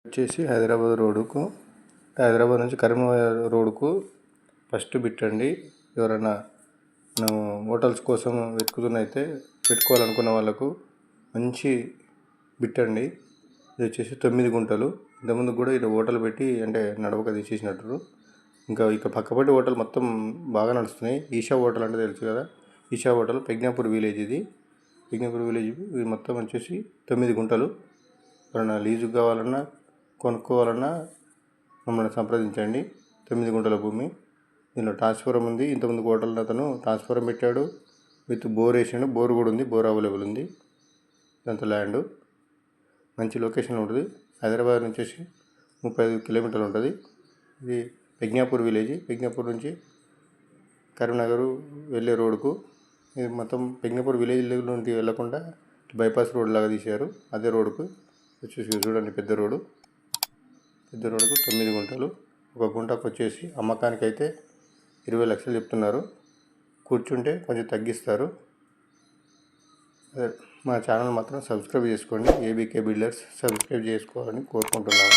వచ్చేసి హైదరాబాద్ నుంచి కరీంనగర్ రోడ్డుకు ఫస్ట్ బిట్టండి. ఎవరైనా హోటల్స్ కోసం వెతుకుతున్నైతే పెట్టుకోవాలనుకున్న వాళ్ళకు మంచి బిట్టండి. ఇది వచ్చేసి 9 గుంటలు. ఇంతకుముందు కూడా ఇది హోటల్ పెట్టి అంటే నడవక తీసేసినట్టు. ఇంకా ఇక పక్కపట్టి హోటల్ మొత్తం బాగా నడుస్తున్నాయి. ఈషా హోటల్ అంటే తెలుసు కదా, ఈషా హోటల్ పెగ్నాపూర్ విలేజ్. ఇది మొత్తం వచ్చేసి 9 గుంటలు. ఎవరైనా లీజుకు కావాలన్నా కొనుక్కోవాలన్నా మమ్మల్ని సంప్రదించండి. 9 గుంటల భూమి. దీనిలో ట్రాన్స్ఫారం ఉంది. ఇంతకుముందు హోటల్ అతను ట్రాన్స్ఫారం పెట్టాడు, విత్ బోర్ వేసాడు. బోర్ కూడా ఉంది, బోర్ అవైలబుల్ ఉంది. ఇదంతా ల్యాండ్ మంచి లొకేషన్ ఉంటుంది. హైదరాబాద్ నుంచి 35 కిలోమీటర్లు ఉంటుంది. ఇది పెగ్నాపూర్ విలేజ్. పెగ్నాపూర్ నుంచి కరీంనగర్ వెళ్ళే రోడ్డుకు. ఇది మొత్తం పెగ్నాపూర్ విలేజ్ నుండి వెళ్ళకుండా బైపాస్ రోడ్ లాగా తీశారు. అదే రోడ్డుకు వచ్చేసి చూడండి, పెద్ద రోడ్డుకు 9 గుంటలు. ఒక గుంటకు వచ్చేసి అమ్మకానికి అయితే 20 లక్షలు చెప్తున్నారు. కూర్చుంటే కొంచెం తగ్గిస్తారు. మా ఛానల్ మాత్రం సబ్స్క్రైబ్ చేసుకోండి. ఏబీకే బిల్డర్స్ సబ్స్క్రైబ్ చేసుకోవాలని కోరుకుంటున్నాను.